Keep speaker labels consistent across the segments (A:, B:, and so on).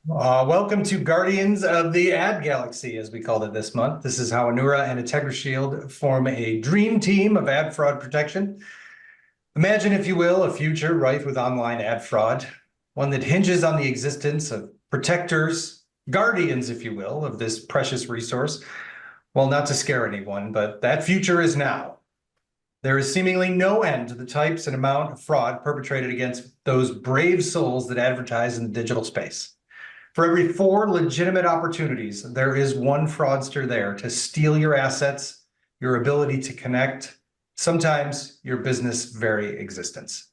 A: Welcome to Guardians of the Ad Galaxy, as we called it this month. This is how Anura and IntegriShield form a dream team of ad fraud protection. Imagine, if you will, a future rife with online ad fraud, one that hinges on the existence of protectors, guardians, if you will, of this precious resource. Well, not to scare anyone, but that future is now. There is seemingly no end to the types and amount of fraud perpetrated against those brave souls that advertise in the digital space. For every 4 legitimate opportunities, there is one fraudster there to steal your assets, your ability to connect, sometimes your business very existence.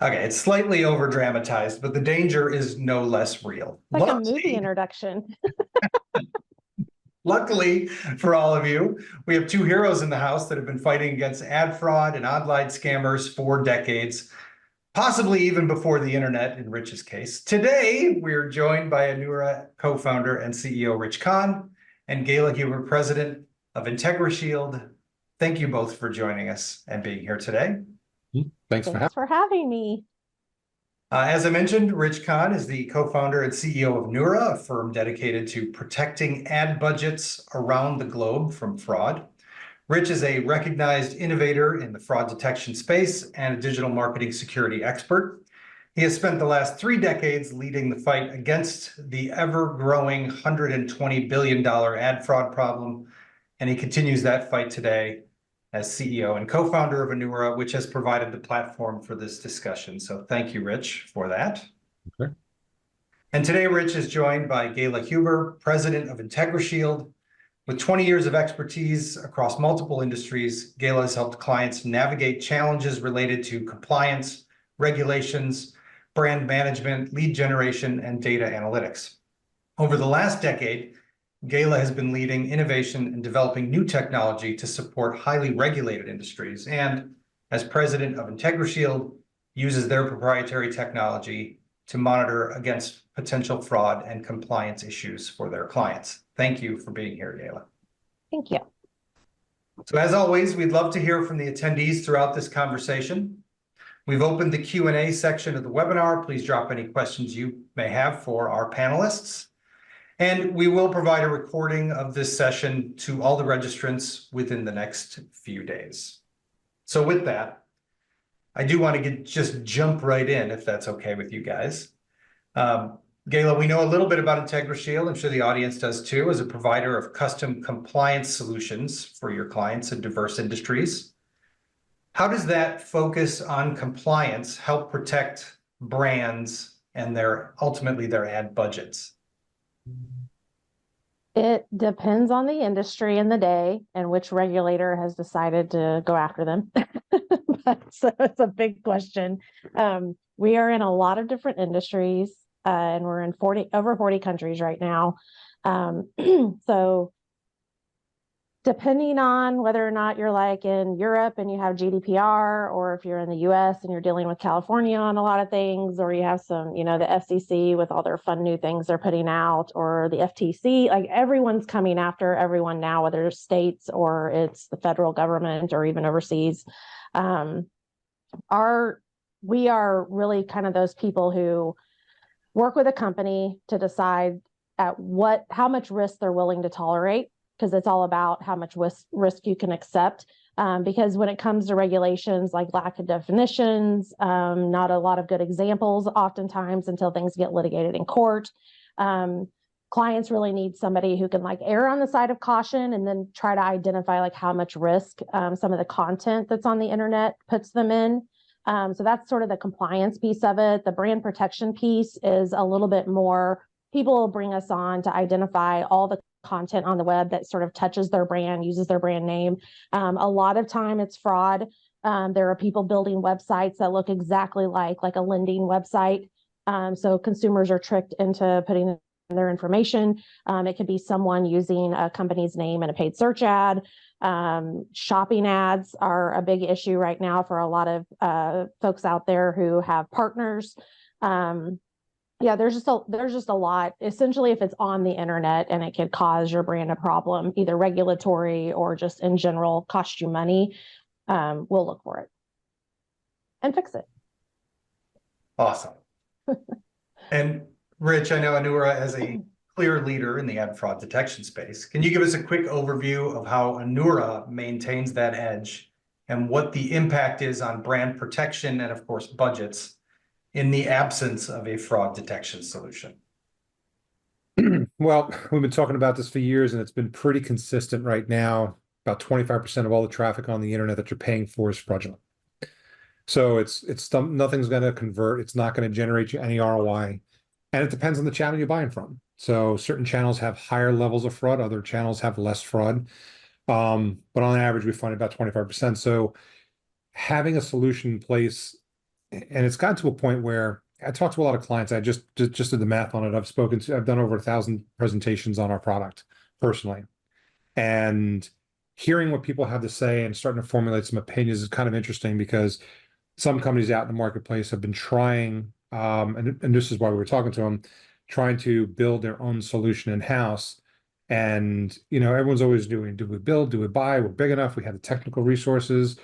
A: Okay, it's slightly over dramatized, but the danger is no less real.
B: Like a movie introduction.
A: Luckily for all of you, we have 2 heroes in the house that have been fighting against ad fraud and online scammers for decades, possibly even before the internet in Rich's case. Today, we're joined by Anura co-founder and CEO Rich Kahn and Gayla Huber, president of IntegriShield. Thank you both for joining us and being here today.
C: Thanks for
B: having me.
A: As I mentioned, Rich Kahn is the co-founder and CEO of Anura, a firm dedicated to protecting ad budgets around the globe from fraud. Rich is a recognized innovator in the fraud detection space and a digital marketing security expert. He has spent the last 3 decades leading the fight against the ever-growing $120 billion ad fraud problem, and he continues that fight today as CEO and co-founder of Anura, which has provided the platform for this discussion. So thank you, Rich, for that.
C: Okay.
A: And today, Rich is joined by Gayla Huber, president of IntegriShield. With 20 years of expertise across multiple industries, Gayla has helped clients navigate challenges related to compliance, regulations, brand management, lead generation, and data analytics. Over the last decade, Gayla has been leading innovation and developing new technology to support highly regulated industries, and as president of IntegriShield, uses their proprietary technology to monitor against potential fraud and compliance issues for their clients. Thank you for being here, Gayla.
B: Thank you.
A: So as always, we'd love to hear from the attendees throughout this conversation. We've opened the Q&A section of the webinar. Please drop any questions you may have for our panelists. And we will provide a recording of this session to all the registrants within the next few days. So with that, I do want to just jump right in, if that's okay with you guys. Gayla, we know a little bit about IntegriShield. I'm sure the audience does too, as a provider of custom compliance solutions for your clients in diverse industries. How does that focus on compliance help protect brands and ultimately their ad budgets?
B: It depends on the industry and the day and which regulator has decided to go after them. So it's a big question. We are in a lot of different industries, and we're in over 40 countries right now. So depending on whether or not you're like in Europe and you have GDPR, or if you're in the US and you're dealing with California on a lot of things, or you have some, the FCC with all their fun new things they're putting out, or the FTC, like everyone's coming after everyone now, whether it's states or it's the federal government or even overseas. We are really kind of those people who work with a company to decide how much risk they're willing to tolerate, because it's all about how much risk you can accept. Because when it comes to regulations, like lack of definitions, not a lot of good examples oftentimes until things get litigated in court. Clients really need somebody who can err on the side of caution and then try to identify how much risk some of the content that's on the internet puts them in. So that's sort of the compliance piece of it. The brand protection piece is a little bit more, people will bring us on to identify all the content on the web that sort of touches their brand, uses their brand name. A lot of time it's fraud. There are people building websites that look exactly like a lending website. So consumers are tricked into putting in their information. It could be someone using a company's name in a paid search ad. Shopping ads are a big issue right now for a lot of folks out there who have partners. Yeah, there's just a lot. Essentially, if it's on the internet and it could cause your brand a problem, either regulatory or just in general cost you money, we'll look for it and fix it.
A: Awesome. And Rich, I know Anura as a clear leader in the ad fraud detection space. Can you give us a quick overview of how Anura maintains that edge and what the impact is on brand protection and, of course, budgets in the absence of a fraud detection solution?
C: Well, we've been talking about this for years, and it's been pretty consistent right now. About 25% of all the traffic on the internet that you're paying for is fraudulent. So nothing's going to convert. It's not going to generate you any ROI. And it depends on the channel you're buying from. So certain channels have higher levels of fraud, other channels have less fraud. But on average, we find about 25%. So having a solution in place, and it's gotten to a point where I talk to a lot of clients. I just did the math on it. I've done over 1,000 presentations on our product personally. And hearing what people have to say and starting to formulate some opinions is kind of interesting, because some companies out in the marketplace have been trying, and this is why we were talking to them, trying to build their own solution in-house. And, everyone's always doing, do we build, do we buy? We're big enough, we have the technical resources.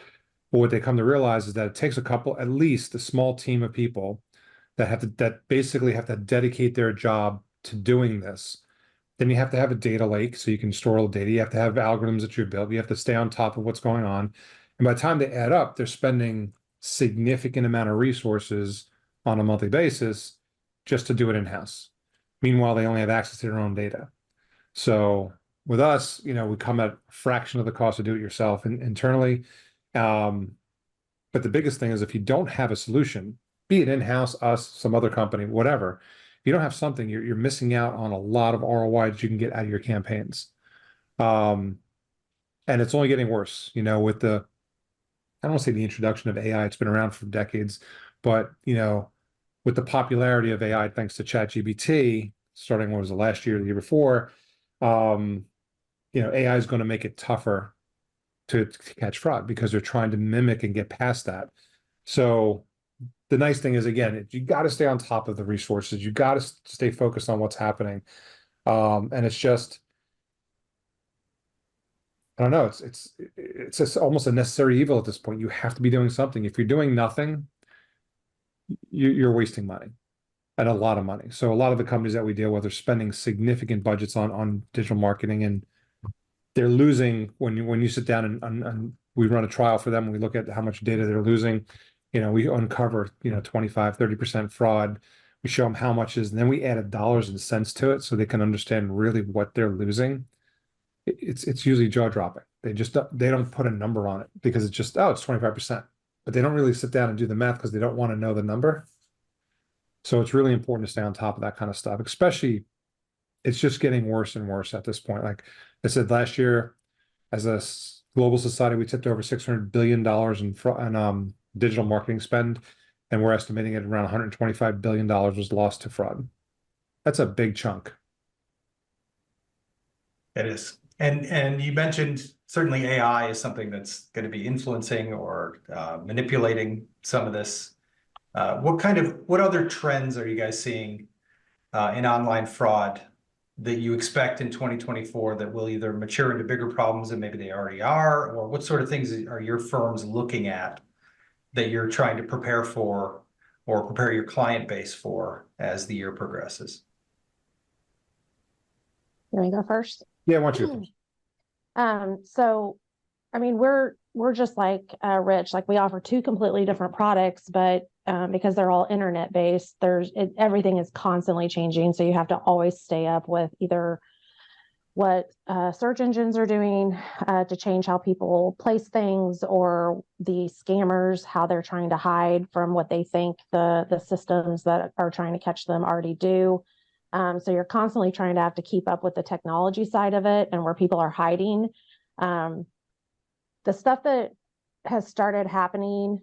C: But what they come to realize is that it takes at least a small team of people that basically have to dedicate their job to doing this. Then you have to have a data lake so you can store all the data. You have to have algorithms that you've built. You have to stay on top of what's going on. And by the time they add up, they're spending significant amount of resources on a monthly basis just to do it in-house. Meanwhile, they only have access to their own data. So with us, we come at a fraction of the cost to do it yourself internally. But the biggest thing is, if you don't have a solution, be it in-house, us, some other company, whatever, if you don't have something, you're missing out on a lot of ROI that you can get out of your campaigns. And it's only getting worse, with I don't want to say the introduction of AI. It's been around for decades, but with the popularity of AI, thanks to ChatGPT, starting what was the last year, the year before, AI is going to make it tougher to catch fraud, because they're trying to mimic and get past that. So the nice thing is, again, you got to stay on top of the resources. You got to stay focused on what's happening. And it's just, I don't know, it's just almost a necessary evil at this point. You have to be doing something. If you're doing nothing, you're wasting money, and a lot of money. So a lot of the companies that we deal with are spending significant budgets on digital marketing, and they're losing when you sit down and we run a trial for them, and we look at how much data they're losing. We uncover 25-30% fraud. We show them how much is, and then we add dollars and cents to it so they can understand really what they're losing. It's usually jaw dropping. They don't put a number on it, because it's just, it's 25%, but they don't really sit down and do the math because they don't want to know the number. So it's really important to stay on top of that kind of stuff, especially it's just getting worse and worse at this point. Like I said, last year, as a global society, we tipped over $600 billion in digital marketing spend, and we're estimating it around $125 billion was lost to fraud. That's a big chunk.
A: It is. And you mentioned certainly AI is something that's going to be influencing or manipulating some of this. What other trends are you guys seeing in online fraud that you expect in 2024 that will either mature into bigger problems than maybe they already are, or what sort of things are your firms looking at that you're trying to prepare for or prepare your client base for as the year progresses?
B: You want me to go first?
C: Yeah, why don't you go first?
B: So, I mean, we're just like Rich. Like, we offer two completely different products, but because they're all internet based, everything is constantly changing. So you have to always stay up with either what search engines are doing to change how people place things, or the scammers, how they're trying to hide from what they think the systems that are trying to catch them already do. So you're constantly trying to have to keep up with the technology side of it and where people are hiding. The stuff that has started happening,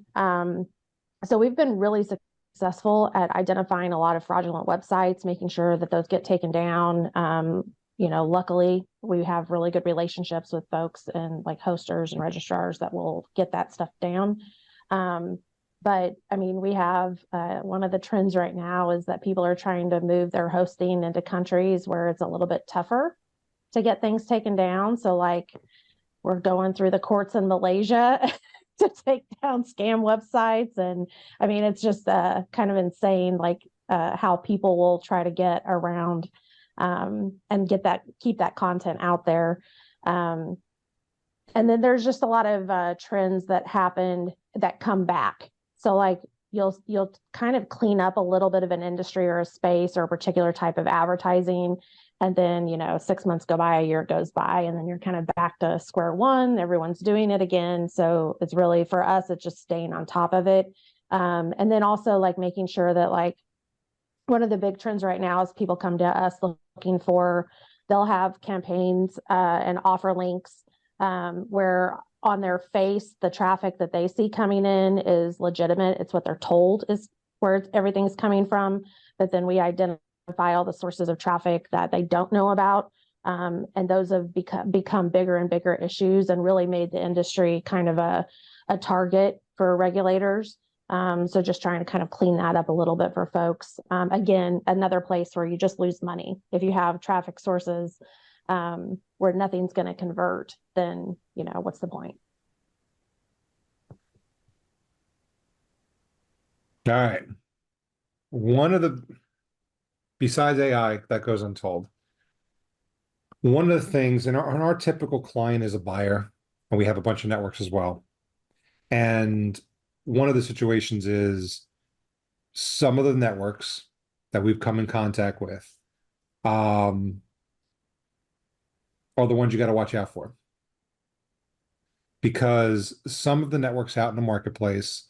B: so we've been really successful at identifying a lot of fraudulent websites, making sure that those get taken down. Luckily, we have really good relationships with folks and like hosters and registrars that will get that stuff down. But I mean, we have one of the trends right now is that people are trying to move their hosting into countries where it's a little bit tougher to get things taken down. So like, we're going through the courts in Malaysia to take down scam websites. And I mean, it's just kind of insane. Like, how people will try to get around and keep that content out there. And then there's just a lot of trends that happened that come back. So like you'll kind of clean up a little bit of an industry or a space or a particular type of advertising. And then, 6 months go by, a year goes by, and then you're kind of back to square one. Everyone's doing it again. So it's really, for us, it's just staying on top of it. And then also like making sure that like one of the big trends right now is people come to us looking for, they'll have campaigns and offer links where on their face, the traffic that they see coming in is legitimate. It's what they're told is where everything's coming from. But then we identify all the sources of traffic that they don't know about. And those have become bigger and bigger issues and really made the industry kind of a target for regulators. So just trying to kind of clean that up a little bit for folks. Again, another place where you just lose money. If you have traffic sources where nothing's going to convert, then, what's the point?
C: All right. Besides AI, that goes untold. One of the things, and our typical client is a buyer, and we have a bunch of networks as well. And one of the situations is some of the networks that we've come in contact with are the ones you got to watch out for. Because some of the networks out in the marketplace,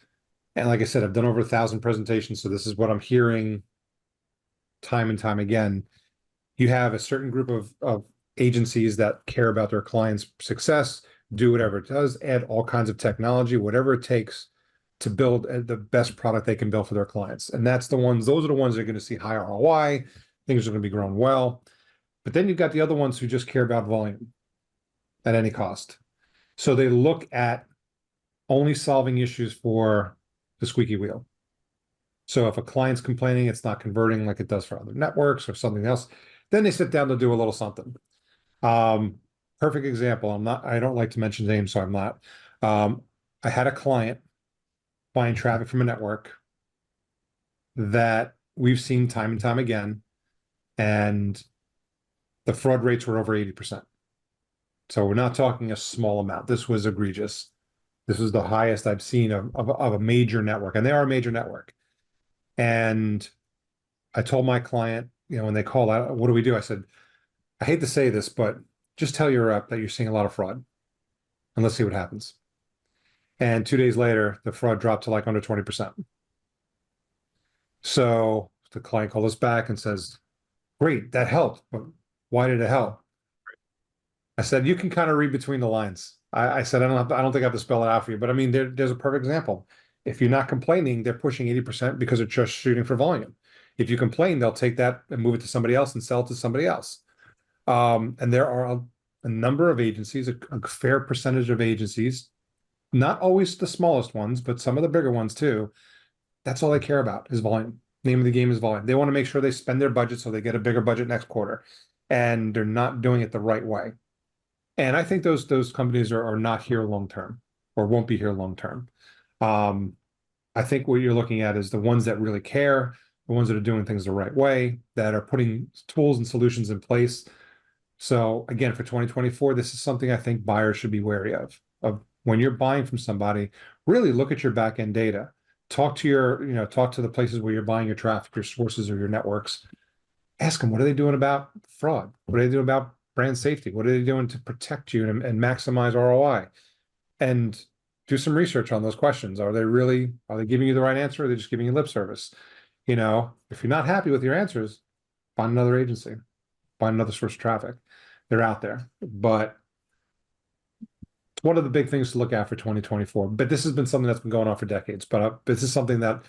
C: and like I said, I've done over 1,000 presentations, so this is what I'm hearing time and time again. You have a certain group of agencies that care about their clients' success, do whatever it does, add all kinds of technology, whatever it takes to build the best product they can build for their clients. And those are the ones that are going to see high ROI, things are going to be growing well. But then you've got the other ones who just care about volume at any cost. So they look at only solving issues for the squeaky wheel. So if a client's complaining it's not converting like it does for other networks or something else, then they sit down to do a little something. Perfect example. I don't like to mention names, so I'm not. I had a client buying traffic from a network that we've seen time and time again, and the fraud rates were over 80%. So we're not talking a small amount. This was egregious. This is the highest I've seen of a major network, and they are a major network. And I told my client, when they called out, what do we do? I said, I hate to say this, but just tell your rep that you're seeing a lot of fraud, and let's see what happens. And 2 days later, the fraud dropped to like under 20%. So the client called us back and says, great, that helped, but why did it help? I said, you can kind of read between the lines. I said, I don't think I have to spell it out for you, but I mean, there's a perfect example. If you're not complaining, they're pushing 80% because they're just shooting for volume. If you complain, they'll take that and move it to somebody else and sell it to somebody else. And there are a number of agencies, a fair percentage of agencies, not always the smallest ones, but some of the bigger ones too. That's all they care about is volume. Name of the game is volume. They want to make sure they spend their budget so they get a bigger budget next quarter, and they're not doing it the right way. And I think those companies are not here long term, or won't be here long term. I think what you're looking at is the ones that really care, the ones that are doing things the right way, that are putting tools and solutions in place. So again, for 2024, this is something I think buyers should be wary of when you're buying from somebody. Really look at your back end data. Talk to talk to the places where you're buying your traffic, your sources, or your networks. Ask them, what are they doing about fraud? What are they doing about brand safety? What are they doing to protect you and maximize ROI? And do some research on those questions. Are they giving you the right answer, or are they just giving you lip service? If you're not happy with your answers, find another agency, find another source of traffic. They're out there. But it's one of the big things to look at for 2024. But this has been something that's been going on for decades. But this is something that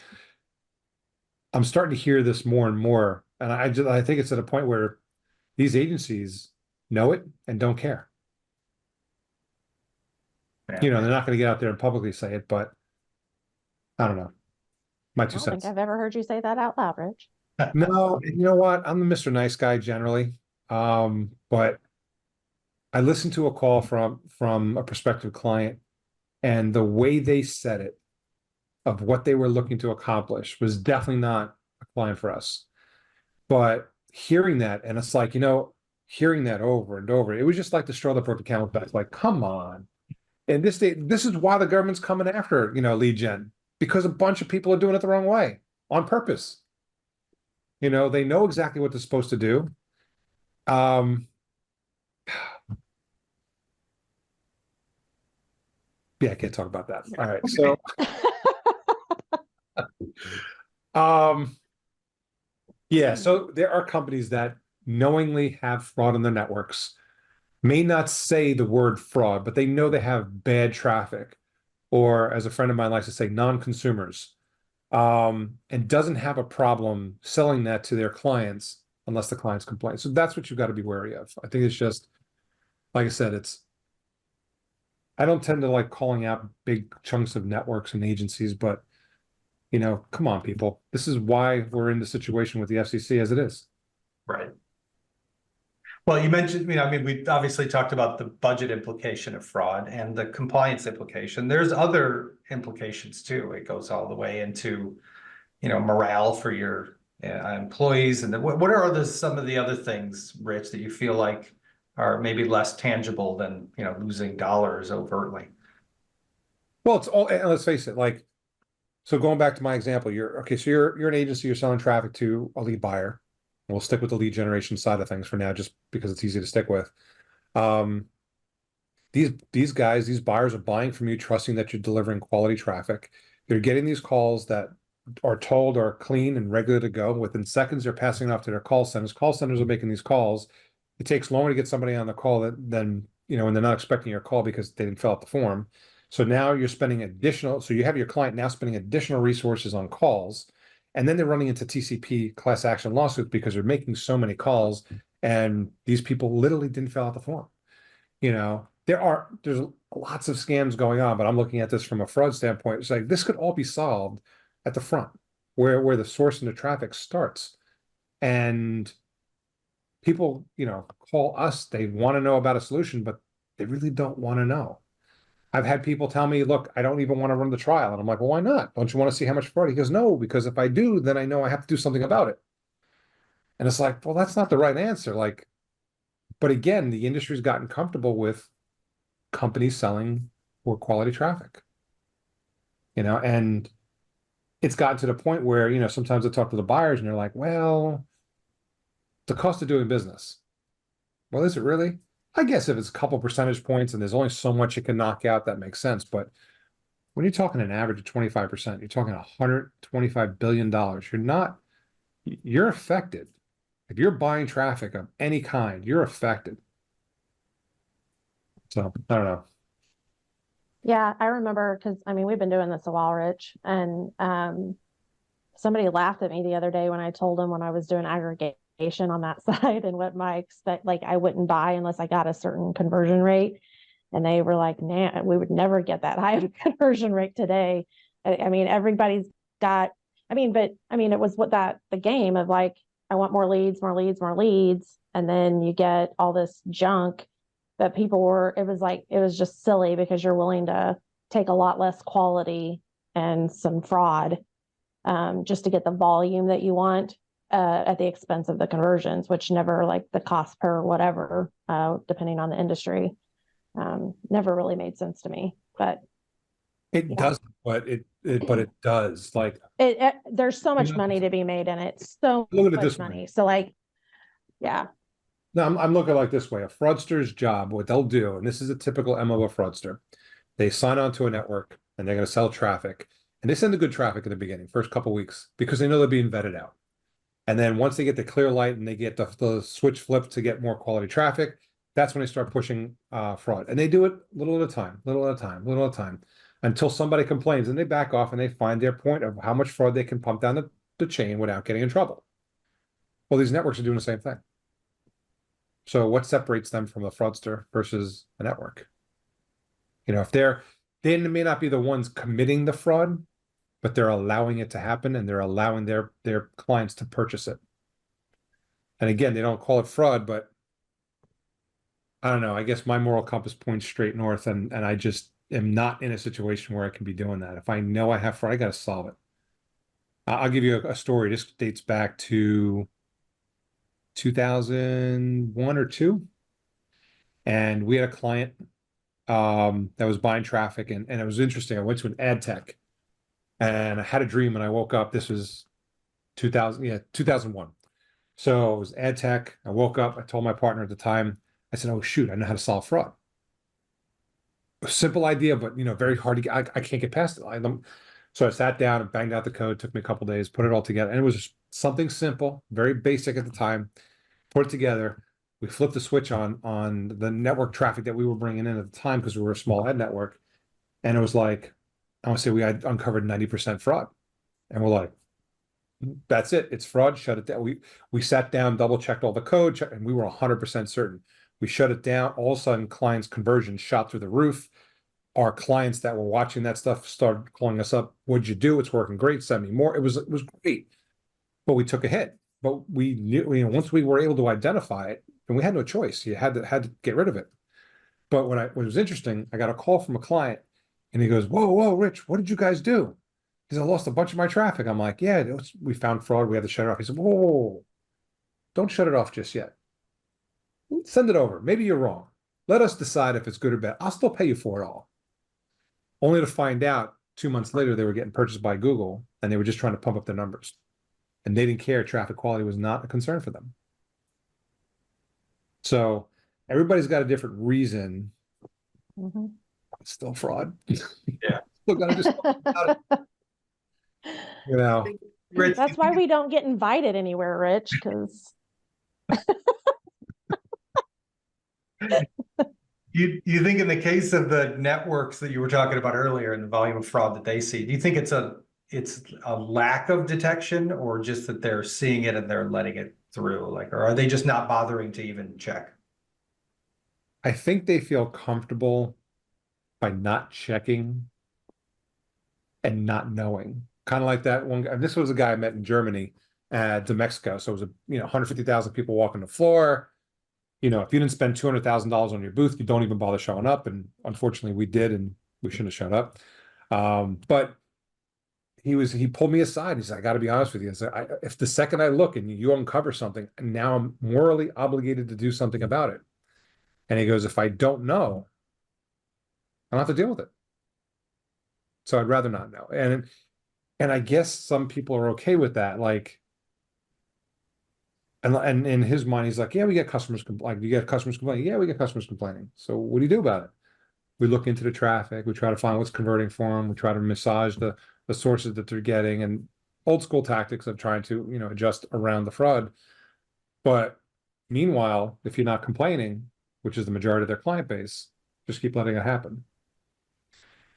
C: I'm starting to hear this more and more. And I think it's at a point where these agencies know it and don't care.
A: Yeah.
C: They're not going to get out there and publicly say it, but I don't know. My
B: I
C: two
B: don't
C: cents.
B: think I've ever heard you say that out loud, Rich.
C: No, you know what? I'm the Mr. Nice guy generally. But I listened to a call from a prospective client, and the way they said it, of what they were looking to accomplish, was definitely not a client for us. But hearing that, and it's like, you know, hearing that over and over, it was just like the straw that broke the camel's back. Like, come on. And this is why the government's coming after, you know, lead gen, because a bunch of people are doing it the wrong way on purpose. You know, they know exactly what they're supposed to do. Yeah, I can't talk about that. All right. So, yeah, so there are companies that knowingly have fraud on their networks, may not say the word fraud, but they know they have bad traffic, or as a friend of mine likes to say, non-consumers, and doesn't have a problem selling that to their clients unless the clients complain. So that's what you've got to be wary of. I think it's just, like I said, I don't tend to like calling out big chunks of networks and agencies, but you know, come on, people. This is why we're in the situation with the FCC as it is.
A: Right. Well, you mentioned, I mean, we obviously talked about the budget implication of fraud and the compliance implication. There's other implications too. It goes all the way into, morale for your employees. And what are some of the other things, Rich, that you feel like are maybe less tangible than, losing dollars overtly?
C: Well, it's all, and let's face it, like, so going back to my example, you're an agency, you're selling traffic to a lead buyer. We'll stick with the lead generation side of things for now, just because it's easy to stick with. These guys, these buyers are buying from you, trusting that you're delivering quality traffic. They're getting these calls that are told are clean and regular to go. Within seconds, they're passing it off to their call centers. Call centers are making these calls. It takes longer to get somebody on the call than when they're not expecting your call because they didn't fill out the form. So now you're spending so you have your client now spending additional resources on calls, and then they're running into TCP class action lawsuits because they're making so many calls and these people literally didn't fill out the form. There's lots of scams going on, but I'm looking at this from a fraud standpoint. It's like this could all be solved at the front, where the source and the traffic starts. And people, call us, they want to know about a solution, but they really don't want to know. I've had people tell me, look, I don't even want to run the trial. And I'm like, well, why not? Don't you want to see how much fraud? He goes, no, because if I do, then I know I have to do something about it. And it's like, well, that's not the right answer. Like, but again, the industry's gotten comfortable with companies selling poor quality traffic. And it's gotten to the point where, sometimes I talk to the buyers and they're like, well, the cost of doing business. Well, is it really? I guess if it's a couple percentage points and there's only so much you can knock out, that makes sense. But when you're talking an average of 25%, you're talking $125 billion. You're affected. If you're buying traffic of any kind, you're affected. So I don't know.
B: Yeah, I remember because we've been doing this a while, Rich, and somebody laughed at me the other day when I told them when I was doing aggregation on that side and what my I wouldn't buy unless I got a certain conversion rate. And they were like, nah, we would never get that high of a conversion rate today. Everybody's got, it was the game of like, I want more leads, more leads, more leads. And then you get all this junk that it was just silly because you're willing to take a lot less quality and some fraud just to get the volume that you want at the expense of the conversions, which never, like the cost per whatever, depending on the industry, never really made sense to me. But
C: it doesn't, but it does. Like
B: there's so much money to be made in it. So
C: look at it
B: much
C: this
B: money.
C: way.
B: So yeah.
C: No, I'm looking like this way. A fraudster's job, what they'll do, and this is a typical MO of a fraudster, they sign on to a network and they're going to sell traffic. And they send the good traffic in the beginning, first couple of weeks, because they know they're being vetted out. And then once they get the clear light and they get the switch flipped to get more quality traffic, that's when they start pushing fraud. And they do it little at a time, little at a time, little at a time, until somebody complains and they back off and they find their point of how much fraud they can pump down the chain without getting in trouble. Well, these networks are doing the same thing. So what separates them from a fraudster versus a network? If they may not be the ones committing the fraud, but they're allowing it to happen and they're allowing their clients to purchase it. And again, they don't call it fraud, but I don't know. I guess my moral compass points straight north, and I just am not in a situation where I can be doing that. If I know I have fraud, I got to solve it. I'll give you a story. This dates back to 2001 or two. And we had a client that was buying traffic, and it was interesting. I went to an ad tech and I had a dream, and I woke up. This was 2001. So it was ad tech. I woke up, I told my partner at the time, I said, oh shoot, I know how to solve fraud. A simple idea, but very hard to get. I can't get past it. So I sat down and banged out the code. Took me a couple days, put it all together, and it was something simple, very basic at the time. Put it together. We flipped the switch on the network traffic that we were bringing in at the time because we were a small ad network, and it was like, I want to say we had uncovered 90% fraud, and we're like, that's it. It's fraud. Shut it down. We sat down, double checked all the code, and we were 100% certain. We shut it down. All of a sudden, clients' conversion shot through the roof. Our clients that were watching that stuff started calling us up. What'd you do? It's working great. Send me more. It was great, but we took a hit. But we knew, once we were able to identify it, and we had no choice. You had to get rid of it. But what was interesting, I got a call from a client, and he goes, "Whoa, Rich, what did you guys do?" He said, "I lost a bunch of my traffic." I'm like, "Yeah, we found fraud. We had to shut it off." He said, "Whoa, don't shut it off just yet. Send it over. Maybe you're wrong. Let us decide if it's good or bad. I'll still pay you for it all." Only to find out 2 months later they were getting purchased by Google, and they were just trying to pump up their numbers. And they didn't care. Traffic quality was not a concern for them. So everybody's got a different reason.
B: Mm-hmm.
C: It's still fraud.
A: Yeah.
C: Still got to just talk about it.
A: Rich,
B: That's why we don't get invited anywhere, Rich, because
A: you think in the case of the networks that you were talking about earlier and the volume of fraud that they see, do you think it's a lack of detection, or just that they're seeing it and they're letting it through? Like, or are they just not bothering to even check?
C: I think they feel comfortable by not checking and not knowing. Kind of like that one guy. This was a guy I met in Germany, to Mexico. So it was 150,000 people walking the floor. If you didn't spend $200,000 on your booth, you don't even bother showing up. And unfortunately, we did, and we shouldn't have showed up. But he pulled me aside. He said, "I got to be honest with you. If the second I look and you uncover something, and now I'm morally obligated to do something about it." And he goes, "If I don't know, I don't have to deal with it. So I'd rather not know." And I guess some people are okay with that. Like, and in his mind, he's like, "Yeah, we get customers complaining. You get customers complaining. Yeah, we get customers complaining. So what do you do about it?" We look into the traffic. We try to find what's converting for them. We try to massage the sources that they're getting, and old school tactics of trying to adjust around the fraud. But meanwhile, if you're not complaining, which is the majority of their client base, just keep letting it happen.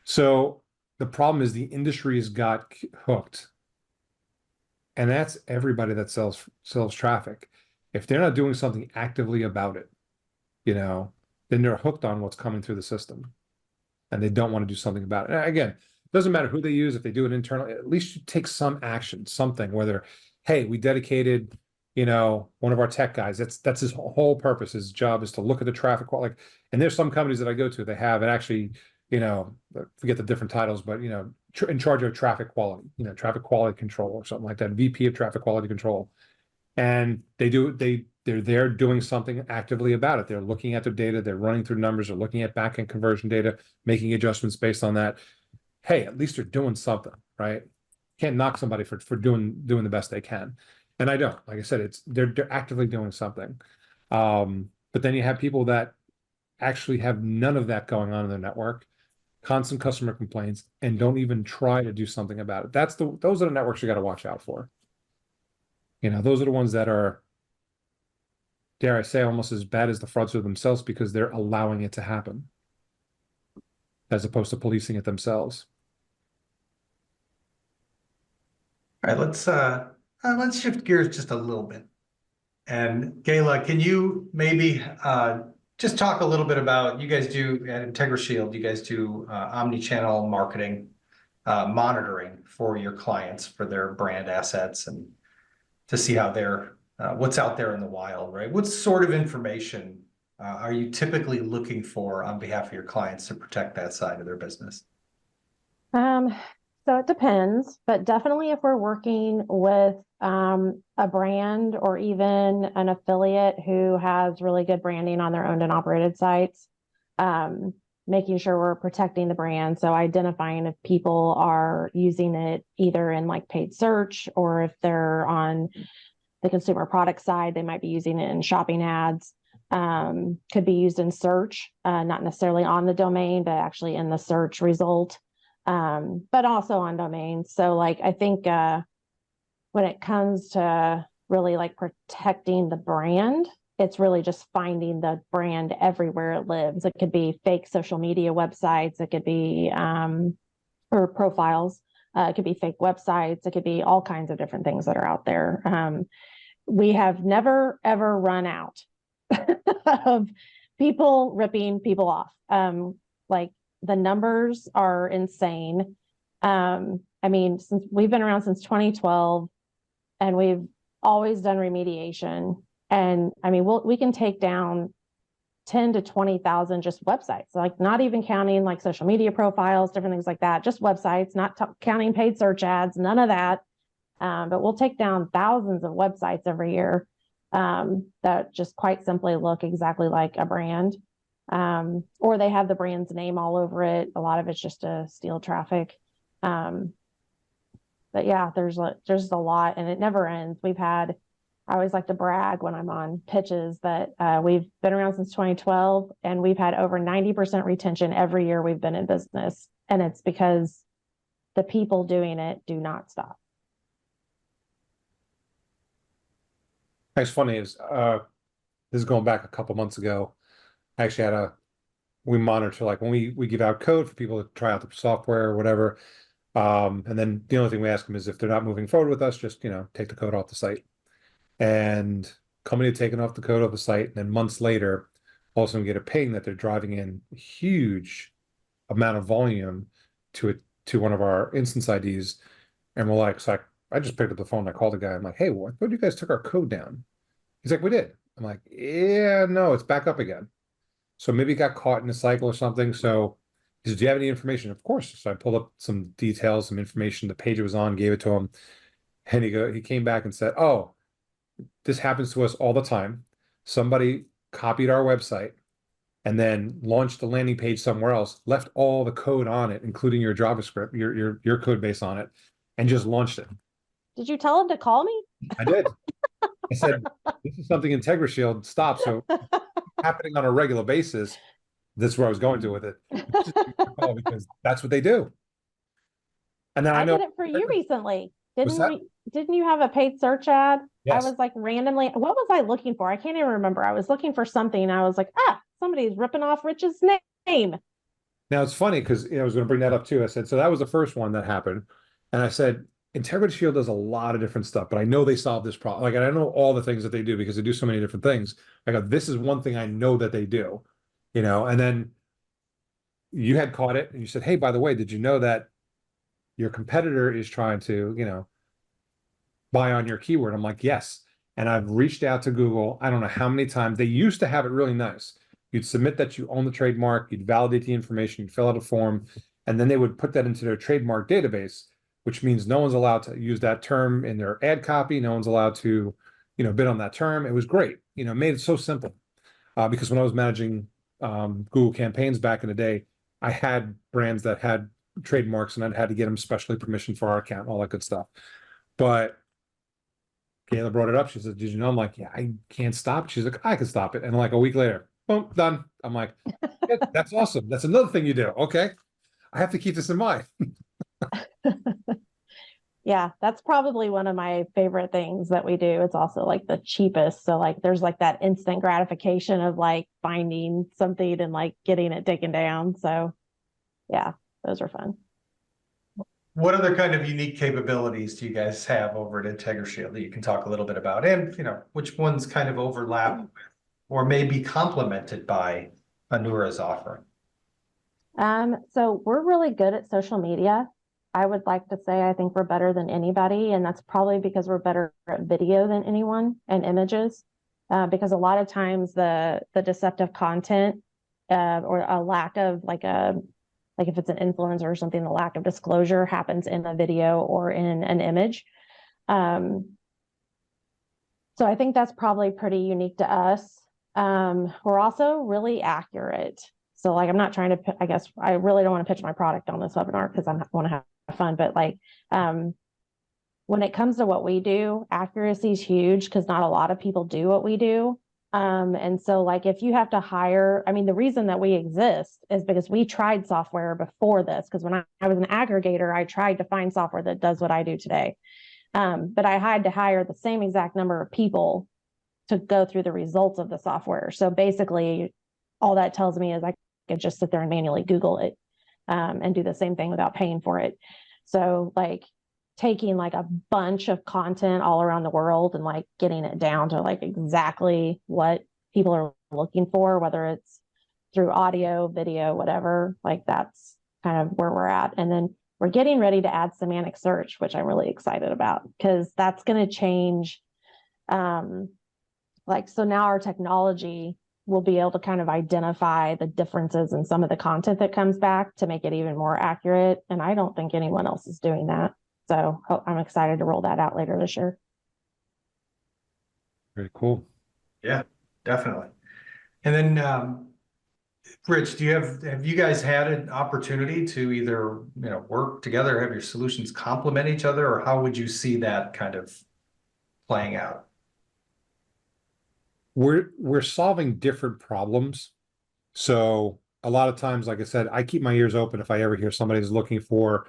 C: So the problem is the industry has got hooked, and that's everybody that sells traffic. If they're not doing something actively about it, then they're hooked on what's coming through the system, and they don't want to do something about it. And again, it doesn't matter who they use. If they do it internally, at least you take some action, something. Whether, hey, we dedicated, one of our tech guys. That's his whole purpose. His job is to look at the traffic quality. And there's some companies that I go to, they have, and actually, forget the different titles, but in charge of traffic quality, traffic quality control or something like that, VP of traffic quality control. And they're there doing something actively about it. They're looking at their data, they're running through numbers, they're looking at backend conversion data, making adjustments based on that. Hey, at least they're doing something, right? Can't knock somebody for doing the best they can. And I don't. Like I said, they're actively doing something. But then you have people that actually have none of that going on in their network, constant customer complaints, and don't even try to do something about it. Those are the networks you got to watch out for. Those are the ones that are, dare I say, almost as bad as the fraudsters themselves, because they're allowing it to happen as opposed to policing it themselves.
A: All right, let's shift gears just a little bit. And Gayla, can you maybe just talk a little bit about, you guys do at IntegriShield, you guys do omni-channel marketing monitoring for your clients, for their brand assets, and to see how they're what's out there in the wild, right? What sort of information are you typically looking for on behalf of your clients to protect that side of their business?
B: So So it depends, but definitely if we're working with a brand or even an affiliate who has really good branding on their owned and operated sites, making sure we're protecting the brand. So identifying if people are using it either in like paid search, or if they're on the consumer product side, they might be using it in shopping ads. Could be used in search, not necessarily on the domain, but actually in the search result, but also on domains. So like, I think when it comes to really like protecting the brand, it's really just finding the brand everywhere it lives. It could be fake social media websites. It could be, or profiles. It could be fake websites. It could be all kinds of different things that are out there. We have never, ever run out of people ripping people off. Like the numbers are insane. I mean, since we've been around since 2012 and we've always done remediation. And I mean, we can take down 10 to 20,000 just websites, like not even counting like social media profiles, different things like that, just websites, not counting paid search ads, none of that. But we'll take down thousands of websites every year that just quite simply look exactly like a brand, or they have the brand's name all over it. A lot of it's just to steal traffic. But yeah, there's a lot, and it never ends. I always like to brag when I'm on pitches that we've been around since 2012, and we've had over 90% retention every year we've been in business. And it's because the people doing it do not stop.
C: It's funny is this is going back a couple months ago. I actually we monitor like when we give out code for people to try out the software or whatever. And then the only thing we ask them is if they're not moving forward with us, just take the code off the site. And company had taken off the code off the site, and then months later, also get a ping that they're driving in a huge amount of volume to one of our instance IDs. And we're like, so I just picked up the phone and I called the guy. I'm like, hey, well, I thought you guys took our code down. He's like, we did. I'm like, yeah, no, it's back up again. So maybe it got caught in a cycle or something. So he said, do you have any information? Of course. So I pulled up some details, some information, the page it was on, gave it to him. And he came back and said, oh, this happens to us all the time. Somebody copied our website and then launched the landing page somewhere else, left all the code on it, including your JavaScript, your code base on it, and just launched it.
B: Did you tell him to call me?
C: I did. I said, this is something IntegriShield stops. So happening on a regular basis. This is where I was going to with it. Because that's what they do. And then I know
B: did it for you recently.
C: Didn't
B: you have a paid search ad?
C: Yes.
B: I was like randomly, what was I looking for? I can't even remember. I was looking for something. I was like, somebody's ripping off Rich's name.
C: Now it's funny because I was going to bring that up too. I said, so that was the first one that happened. And I said, IntegriShield does a lot of different stuff, but I know they solve this problem. Like, I don't know all the things that they do because they do so many different things. I go, this is one thing I know that they do, and then you had caught it and you said, hey, by the way, did you know that your competitor is trying to, buy on your keyword? I'm like, yes. And I've reached out to Google. I don't know how many times. They used to have it really nice. You'd submit that you own the trademark, you'd validate the information, you'd fill out a form, and then they would put that into their trademark database, which means no one's allowed to use that term in their ad copy. No one's allowed to, bid on that term. It was great. Made it so simple. Because when I was managing Google campaigns back in the day, I had brands that had trademarks and I'd had to get them specially permissioned for our account, all that good stuff. But Kayla brought it up. She said, did you know? I'm like, yeah, I can't stop it. She's like, I can stop it. And like a week later, boom, done. I'm like, yeah, that's awesome. That's another thing you do. Okay. I have to keep this in mind.
B: Yeah, that's probably one of my favorite things that we do. It's also like the cheapest. So like there's like that instant gratification of like finding something and like getting it taken down. So yeah, those are fun.
A: What other kind of unique capabilities do you guys have over at IntegriShield that you can talk a little bit about? And, which ones kind of overlap with or may be complemented by Anura's offering?
B: So we're really good at social media. I would like to say I think we're better than anybody, and that's probably because we're better at video than anyone and images. Because a lot of times the deceptive content or a lack of like a like if it's an influencer or something, the lack of disclosure happens in a video or in an image. So I think that's probably pretty unique to us. We're also really accurate. So like, I'm not trying to, I guess I really don't want to pitch my product on this webinar because I want to have fun, but like, when it comes to what we do, accuracy is huge because not a lot of people do what we do. And so like, if you have to hire, I mean, the reason that we exist is because we tried software before this, because when I was an aggregator, I tried to find software that does what I do today. But I had to hire the same exact number of people to go through the results of the software. So basically, all that tells me is I could just sit there and manually Google it and do the same thing without paying for it. So like taking like a bunch of content all around the world and like getting it down to like exactly what people are looking for, whether it's through audio, video, whatever, like that's kind of where we're at. And then we're getting ready to add semantic search, which I'm really excited about because that's going to change. Like, so now our technology will be able to kind of identify the differences in some of the content that comes back to make it even more accurate. And I don't think anyone else is doing that. So I'm excited to roll that out later this year.
C: Very cool.
A: Yeah, definitely. And then, Rich, have you guys had an opportunity to either, work together, have your solutions complement each other, or how would you see that kind of playing out?
C: We're solving different problems. So a lot of times, like I said, I keep my ears open if I ever hear somebody's looking for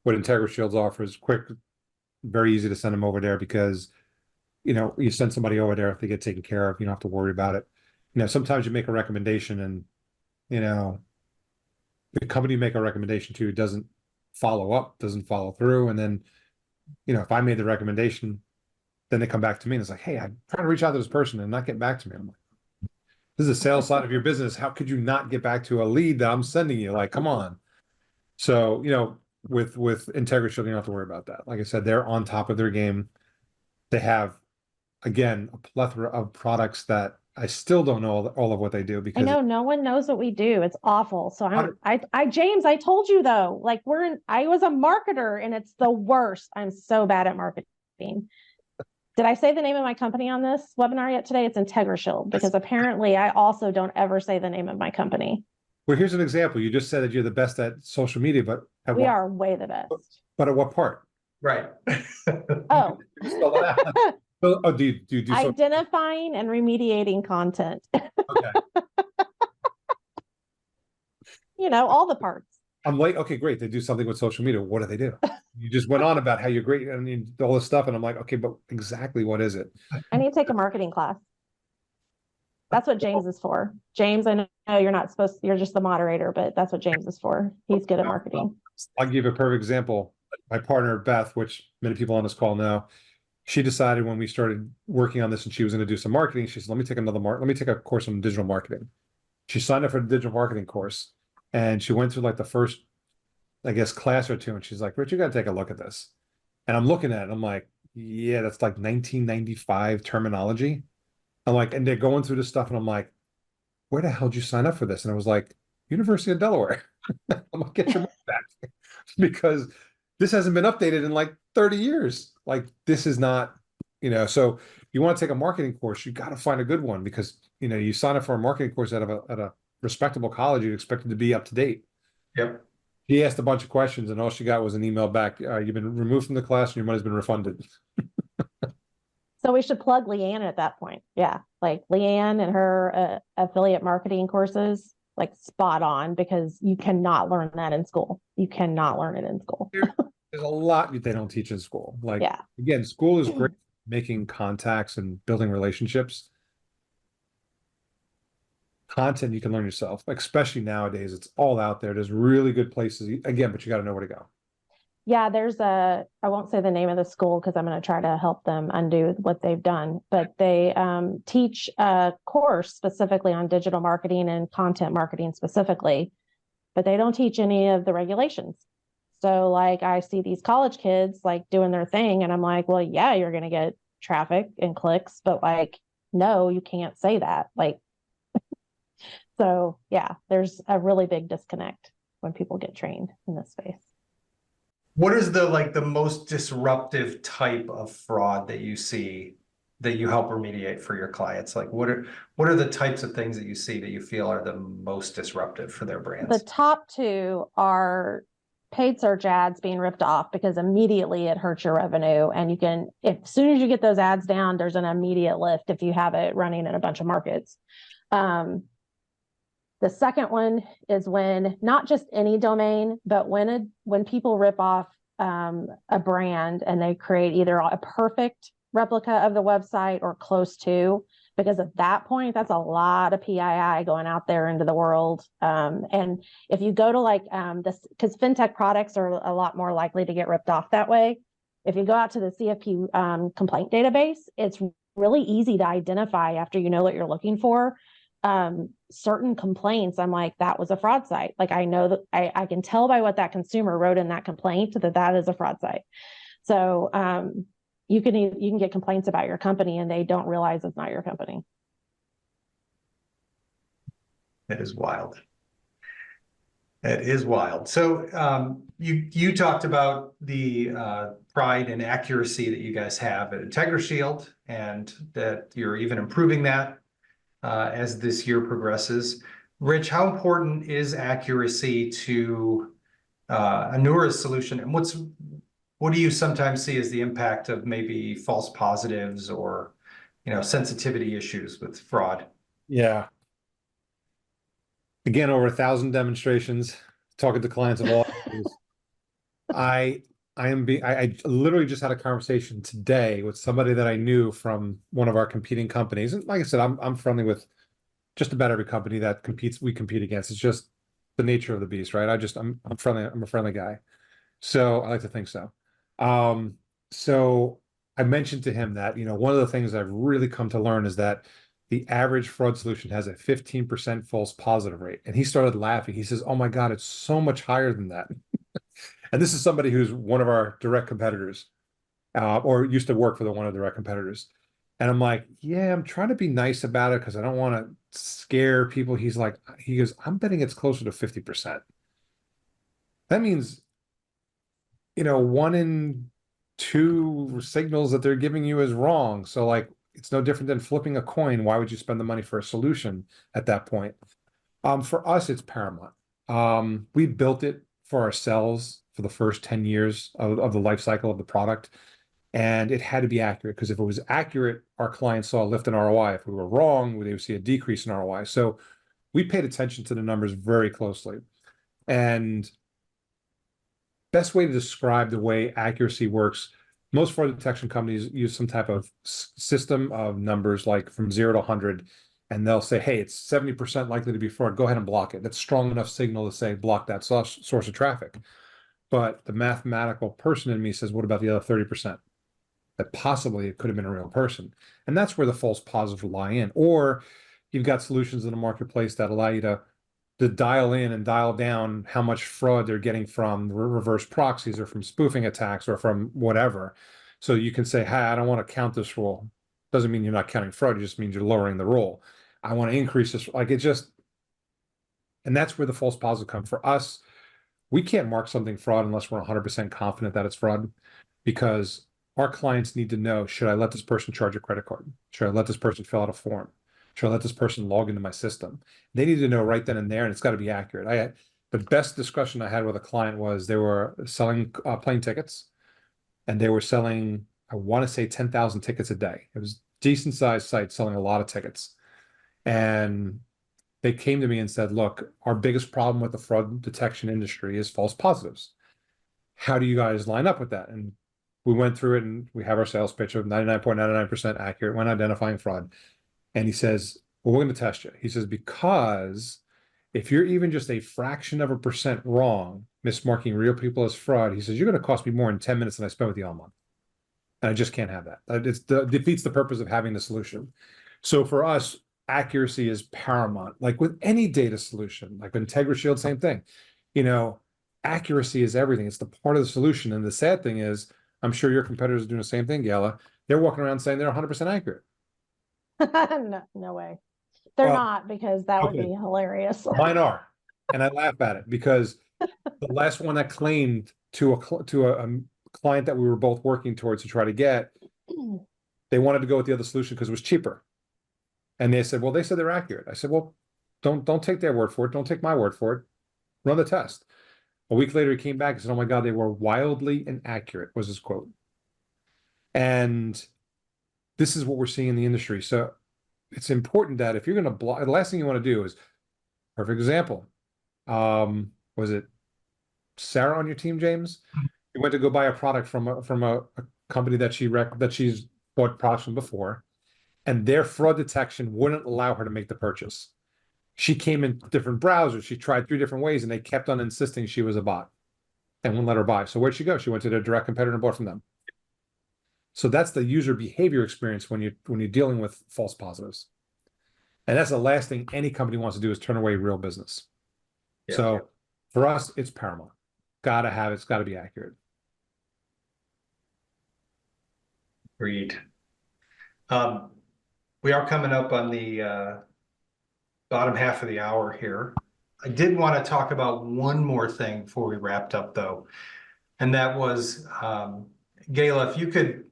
C: what IntegriShields offers. Quick, very easy to send them over there because, you send somebody over there if they get taken care of, you don't have to worry about it. Sometimes you make a recommendation and, the company you make a recommendation to doesn't follow up, doesn't follow through. And then, if I made the recommendation, then they come back to me and it's like, hey, I'm trying to reach out to this person and not get back to me. I'm like, this is the sales side of your business. How could you not get back to a lead that I'm sending you? Like, come on. So, with IntegriShield, you don't have to worry about that. Like I said, they're on top of their game. They have, again, a plethora of products that I still don't know all of what they do because
B: I know no one knows what we do. It's awful. So James, I told you though, like I was a marketer and it's the worst. I'm so bad at marketing. Did I say the name of my company on this webinar yet today? It's IntegriShield because apparently I also don't ever say the name of my company.
C: Well, here's an example. You just said that you're the best at social media, but
B: we are way the best.
C: But at what part?
A: Right.
B: Oh.
C: Oh, do you do
B: identifying and remediating content?
C: Okay.
B: All the parts.
C: I'm like, okay, great. They do something with social media. What do they do? You just went on about how you're great and all this stuff, and I'm like, okay, but exactly what is it?
B: I need to take a marketing class. That's what James is for. James, I know you're not supposed to, you're just the moderator, but that's what James is for. He's good at marketing.
C: I'll give you a perfect example. My partner, Beth, which many people on this call know, she decided when we started working on this and she was going to do some marketing, she said, let me take a course on digital marketing. She signed up for the digital marketing course and she went through like the first, I guess, class or two. And she's like, Rich, you got to take a look at this. And I'm looking at it. I'm like, yeah, that's like 1995 terminology. I'm like, and they're going through this stuff. And I'm like, where the hell did you sign up for this? And I was like, University of Delaware. I'm like, get your money back because this hasn't been updated in like 30 years. Like this is not, so you want to take a marketing course, you got to find a good one because, you sign up for a marketing course at a respectable college, you'd expect it to be up to date.
A: Yep.
C: He asked a bunch of questions and all she got was an email back. You've been removed from the class and your money's been refunded.
B: So we should plug Leanne at that point. Yeah. Like Leanne and her affiliate marketing courses, like spot on because you cannot learn that in school. You cannot learn it in school.
C: There's a lot they don't teach in school. Like,
B: yeah.
C: Again, school is great making contacts and building relationships. Content you can learn yourself, especially nowadays. It's all out there. There's really good places, again, but you got to know where to go.
B: Yeah, I won't say the name of the school because I'm going to try to help them undo what they've done, but they teach a course specifically on digital marketing and content marketing specifically, but they don't teach any of the regulations. So like I see these college kids like doing their thing and I'm like, well, yeah, you're going to get traffic and clicks, but like, no, you can't say that. Like, so yeah, there's a really big disconnect when people get trained in this space.
A: What is the most disruptive type of fraud that you see that you help remediate for your clients? Like what are the types of things that you see that you feel are the most disruptive for their
B: The
A: brands?
B: top two are paid search ads being ripped off, because immediately it hurts your revenue. And you can, if as soon as you get those ads down, there's an immediate lift if you have it running in a bunch of markets. The second one is when not just any domain, but when people rip off a brand and they create either a perfect replica of the website or close to, because at that point, that's a lot of PII going out there into the world. And if you go to like this, because fintech products are a lot more likely to get ripped off that way. If you go out to the CFP complaint database, it's really easy to identify after you know what you're looking for. Certain complaints, I'm like, that was a fraud site. Like I know that I can tell by what that consumer wrote in that complaint that is a fraud site. So you can get complaints about your company and they don't realize it's not your company.
A: It is wild. It is wild. So you talked about the pride and accuracy that you guys have at IntegriShield, and that you're even improving that as this year progresses. Rich, how important is accuracy to Anura's solution, and what do you sometimes see as the impact of maybe false positives or sensitivity issues with fraud?
C: Yeah. Again, over 1,000 demonstrations, talking to clients of all ages. I literally just had a conversation today with somebody that I knew from one of our competing companies. And like I said, I'm friendly with just about every company that we compete against. It's just the nature of the beast, right? I'm friendly, I'm a friendly guy. So I like to think so. So I mentioned to him that, one of the things I've really come to learn is that the average fraud solution has a 15% false positive rate. And he started laughing. He says, "Oh my God, it's so much higher than that." And this is somebody who's one of our direct competitors, or used to work for one of the direct competitors. And I'm like, yeah, I'm trying to be nice about it because I don't want to scare people. He goes, "I'm betting it's closer to 50%. That means, 1 in 2 signals that they're giving you is wrong. So like, it's no different than flipping a coin. Why would you spend the money for a solution at that point?" For us, it's paramount. We built it for ourselves for the first 10 years of the life cycle of the product. And it had to be accurate, because if it was accurate, our clients saw a lift in ROI. If we were wrong, they would see a decrease in ROI. So we paid attention to the numbers very closely. And best way to describe the way accuracy works, most fraud detection companies use some type of system of numbers, like from 0 to 100, and they'll say, "Hey, it's 70% likely to be fraud. Go ahead and block it." That's strong enough signal to say block that source of traffic. But the mathematical person in me says, what about the other 30%? That possibly it could have been a real person. And that's where the false positives lie in. Or you've got solutions in the marketplace that allow you to dial in and dial down how much fraud they're getting from reverse proxies or from spoofing attacks or from whatever. So you can say, "Hey, I don't want to count this roll." Doesn't mean you're not counting fraud. It just means you're lowering the roll. I want to increase this. And that's where the false positive come. For us, we can't mark something fraud unless we're 100% confident that it's fraud, because our clients need to know, should I let this person charge a credit card? Should I let this person fill out a form? Should I let this person log into my system? They need to know right then and there, and it's got to be accurate. The best discussion I had with a client was they were selling plane tickets, and they were selling, I want to say 10,000 tickets a day. It was a decent sized site selling a lot of tickets. And they came to me and said, "Look, our biggest problem with the fraud detection industry is false positives. How do you guys line up with that?" And we went through it, and we have our sales pitch of 99.99% accurate when identifying fraud. And he says, "Well, we're going to test you." He says, "Because if you're even just a fraction of a percent wrong, mismarking real people as fraud," he says, "you're going to cost me more in 10 minutes than I spent with you all month. And I just can't have that. It defeats the purpose of having the solution." So for us, accuracy is paramount. Like with any data solution, like IntegriShield, same thing. Accuracy is everything. It's the part of the solution. And the sad thing is, I'm sure your competitors are doing the same thing, Gala. They're walking around saying they're 100% accurate.
B: No way. They're not, because that would
C: okay.
B: be hilarious.
C: Mine are. And I laugh at it because The last one that claimed to a client that we were both working towards to try to get, they wanted to go with the other solution because it was cheaper. And they said, well, they said they're accurate. I said, well, don't take their word for it. Don't take my word for it. Run the test. A week later, he came back and said, oh my God, they were wildly inaccurate, was his quote. And this is what we're seeing in the industry. So it's important that if you're going to block, the last thing you want to do is, perfect example. Was it Sarah on your team, James? You went to go buy a product from a company that she's bought products from before, and their fraud detection wouldn't allow her to make the purchase. She came in different browsers. She tried 3 different ways, and they kept on insisting she was a bot and wouldn't let her buy. So where'd she go? She went to their direct competitor and bought from them. So that's the user behavior experience when you're dealing with false positives. And that's the last thing any company wants to do, is turn away real business.
A: Yeah.
C: So for us, it's paramount. It's got to be accurate.
A: Agreed. We are coming up on the bottom half of the hour here. I did want to talk about one more thing before we wrapped up, though, and that was, Gayla, if you could,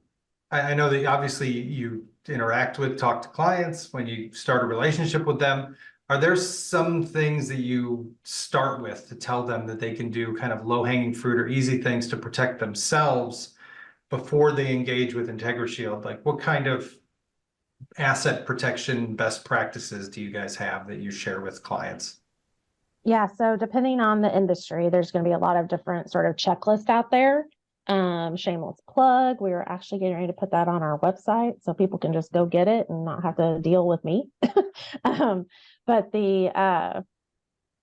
A: I know that obviously you talk to clients when you start a relationship with them. Are there some things that you start with to tell them that they can do, kind of low-hanging fruit or easy things to protect themselves before they engage with IntegriShield? Like, what kind of asset protection best practices do you guys have that you share with clients?
B: Yeah, so depending on the industry, there's going to be a lot of different sort of checklists out there. Shameless plug, we are actually getting ready to put that on our website so people can just go get it and not have to deal with me. But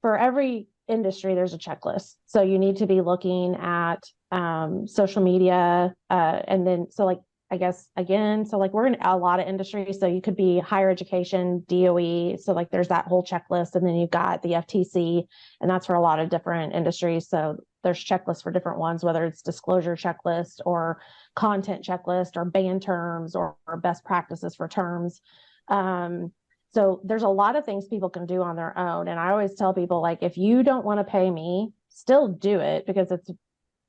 B: for every industry, there's a checklist. So you need to be looking at social media, and then I guess again, so like we're in a lot of industries, so you could be higher education, DOE, so like there's that whole checklist, and then you've got the FTC, and that's for a lot of different industries. So there's checklists for different ones, whether it's disclosure checklist or content checklist or ban terms or best practices for terms. So there's a lot of things people can do on their own. And I always tell people, like, if you don't want to pay me, still do it, because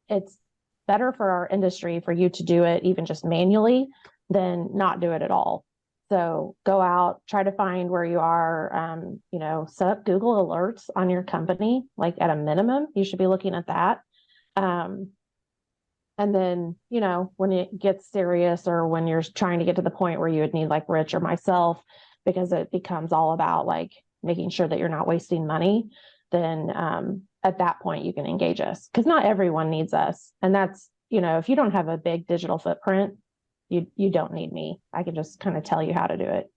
B: it's better for our industry for you to do it even just manually than not do it at all. So go out, try to find where you are, set up Google alerts on your company, like at a minimum, you should be looking at that. And then, when it gets serious, or when you're trying to get to the point where you would need like Rich or myself, because it becomes all about like making sure that you're not wasting money, then at that point you can engage us, because not everyone needs us. And that's, if you don't have a big digital footprint, you don't need me. I can just kind of tell you how to do it.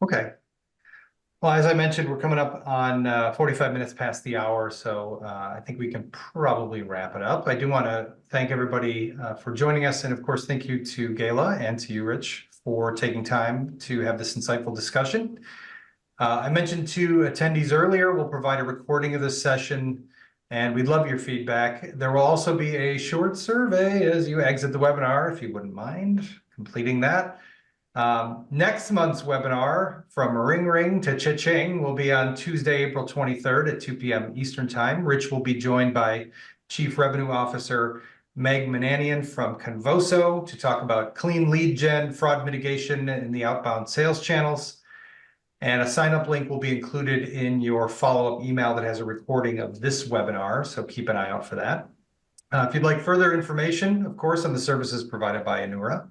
A: Okay. Well, as I mentioned, we're coming up on 45 minutes past the hour, so I think we can probably wrap it up. I do want to thank everybody for joining us, and of course, thank you to Gayla and to you, Rich, for taking time to have this insightful discussion. I mentioned to attendees earlier, we'll provide a recording of this session, and we'd love your feedback. There will also be a short survey as you exit the webinar, if you wouldn't mind completing that. Next month's webinar, From Ring Ring to Cha-Ching, will be on Tuesday, April 23rd at 2 p.m. Eastern Time. Rich will be joined by Chief Revenue Officer Meg Mananian from Convoso to talk about clean lead gen, fraud mitigation in the outbound sales channels. And a sign-up link will be included in your follow-up email that has a recording of this webinar, so keep an eye out for that. If you'd like further information, of course, on the services provided by Anura,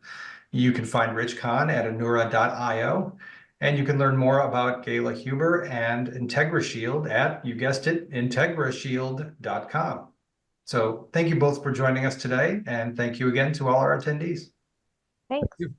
A: you can find Rich Kahn at anura.io, and you can learn more about Gayla Huber and IntegriShield at, you guessed it, IntegriShield.com. So thank you both for joining us today, and thank you again to all our attendees.
B: Thanks.
C: Thank you.